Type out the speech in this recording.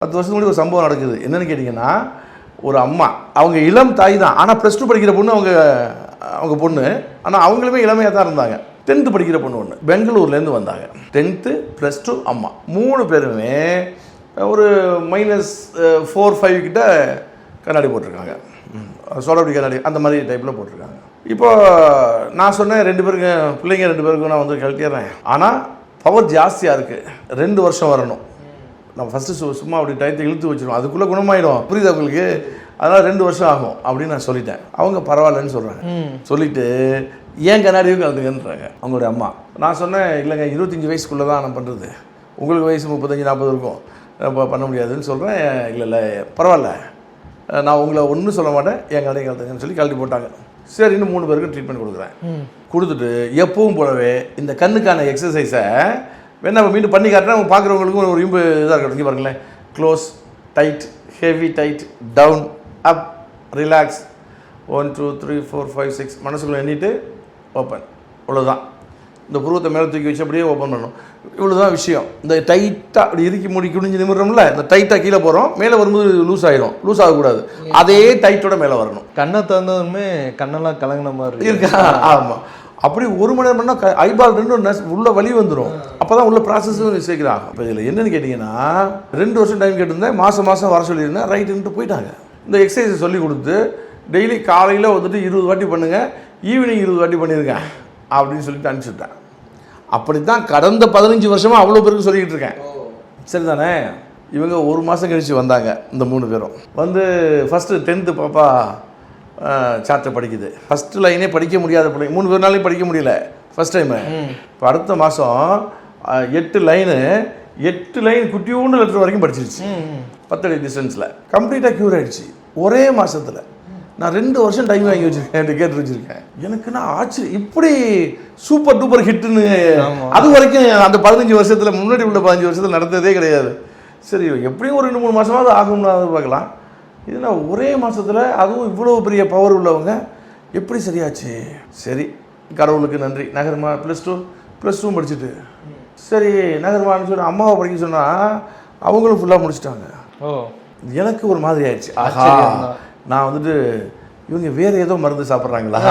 10 வருஷத்துக்கு முன்னாடி ஒரு சம்பவம் நடக்குது. என்னன்னு கேட்டிங்கன்னா, ஒரு அம்மா அவங்க இளம் தாய் தான். ஆனால் +2 படிக்கிற பொண்ணு அவங்க பொண்ணு. ஆனால் அவங்களுமே இளமையாக தான் இருந்தாங்க. 10th படிக்கிற பொண்ணு ஒன்று பெங்களூர்லேருந்து வந்தாங்க. 10th +2 அம்மா 3 பேருமே ஒரு -4, 5 கிட்ட கண்ணாடி போட்டிருக்காங்க. சோடாபடி கண்ணாடி அந்த மாதிரி டைப்பில் போட்டிருக்காங்க. இப்போ நான் சொன்னேன் 2 பேருக்கு பிள்ளைங்க 2 பேருக்கும் நான் வந்து கழட்டிடுறேன். ஆனால் பவர் ஜாஸ்தியாக இருக்குது, 2 வருஷம் வரணும். நம்ம ஃபஸ்ட்டு சும்மா அப்படி டயத்தை இழுத்து வச்சிருவோம், அதுக்குள்ளே குணமாயிடும். புரியுது உங்களுக்கு? அதனால் 2 வருஷம் ஆகும் அப்படின்னு நான் சொல்லிட்டேன். அவங்க பரவாயில்லன்னு சொல்கிறாங்க. சொல்லிவிட்டு ஏன் கண்ணாடியும் கலந்துங்கன்றாங்க அவங்களுடைய அம்மா. நான் சொன்னேன் இல்லைங்க, 25 வயசுக்குள்ளே தான் நான் பண்ணுறது, உங்களுக்கு வயசு 35, 40 இருக்கும், இப்போ பண்ண முடியாதுன்னு சொல்கிறேன். இல்லை பரவாயில்ல, நான் உங்களை ஒன்றும் சொல்ல மாட்டேன், என் கண்ணாடி கலந்துங்கன்னு சொல்லி கழட்டி போட்டாங்க. சரி, இன்னும் 3 பேருக்கு ட்ரீட்மெண்ட் கொடுக்குறேன். கொடுத்துட்டு எப்பவும் போலவே இந்த கண்ணுக்கான எக்ஸசைஸை வேணா மீண்டும் பண்ணி காட்டுறேன். அவங்க பார்க்குறவங்களுக்கும் ஒரு இம்பு இதாக இருக்கட்டும். இங்கே பாருங்களேன், close, tight, heavy, tight, down, up, relax, 1 2 3 4 5 6 மனசுக்குள்ளே எண்ணிட்டு ஓப்பன். இவ்வளோதான். இந்த புருவத்தை மேலே தூக்கி வச்சு அப்படியே ஓப்பன் பண்ணணும். இவ்வளோதான் விஷயம். இந்த டைட்டாக அப்படி இறுக்கி மூடி குடிஞ்சு நிமிடுறோம்ல, இந்த டைட்டாக கீழே போகிறோம், மேலே வரும்போது லூஸ் ஆகிடும். லூஸ் ஆகக்கூடாது, அதே டைட்டோட மேலே வரணும். கண்ணை திறந்ததுமே கண்ணெல்லாம் கலங்கின மாதிரி இருக்கா? ஆமாம். அப்படி 1 மணி நேரம் பண்ணால் ஐபால் 2 உள்ள வலி வந்துடும். அப்போ தான் உள்ள ப்ராசஸும் சேர்க்குறாங்க. இப்போ இதில் என்னென்னு கேட்டிங்கன்னா, 2 வருஷம் டைம் கேட்டிருந்தேன், மாதம் வர சொல்லியிருந்தேன். ரைட்டுன்ட்டு போயிட்டாங்க. இந்த எக்ஸசைஸை சொல்லி கொடுத்து டெய்லி காலையில் வந்துட்டு 20 வாட்டி பண்ணுங்கள், ஈவினிங் 20 வாட்டி பண்ணியிருக்கேன் அப்படின்னு சொல்லிட்டு அனுப்பிச்சுட்டேன். அப்படி தான் கடந்த 15 வருஷமாக அவ்வளோ பேருக்கு சொல்லிக்கிட்டு இருக்கேன். சரி தானே? இவங்க 1 மாதம் கழித்து வந்தாங்க. இந்த 3 பேரும் வந்து ஃபஸ்ட்டு 10th பாப்பா சார்ட்டை படிக்குது. ஃபஸ்ட்டு லைனே படிக்க முடியாத பிள்ளைங்க 3 பேர்னாலையும் படிக்க முடியல ஃபஸ்ட் டைமு. இப்போ அடுத்த மாதம் 8 லைன் குட்டியூண்டு லெட்டர் வரைக்கும் படிச்சிருச்சு. 10 அடி டிஸ்டன்ஸில் கம்ப்ளீட்டாக க்யூர் ஆகிடுச்சு ஒரே மாதத்தில். நான் 2 வருஷம் டைம் வாங்கி வச்சுருக்கேன், கேட்டு வச்சுருக்கேன். எனக்கு நான் ஆச்சரியம், இப்படி சூப்பர் டூப்பர் ஹிட்டுன்னு அது வரைக்கும் அந்த 15 வருஷத்தில் முன்னாடி உள்ள 15 வருஷத்தில் நடந்ததே கிடையாது. சரி, எப்படியும் ஒரு 2-3 மாதமாவது ஆகும்னு பார்க்கலாம். இதுனா ஒரே மாதத்தில், அதுவும் இவ்வளோ பெரிய பவர் உள்ளவங்க எப்படி சரியாச்சு? சரி, கடவுளுக்கு நன்றி. நகர்மா +2 படிச்சுட்டு சரி நகர்மான்னு சொல்லி அம்மாவை படிக்க சொன்னால் அவங்களும் ஃபுல்லாக முடிச்சிட்டாங்க. எனக்கு ஒரு மாதிரி ஆயிடுச்சு. ஆஹா, நான் வந்துட்டு இவங்க வேறு ஏதோ மருந்து சாப்பிட்றாங்களா?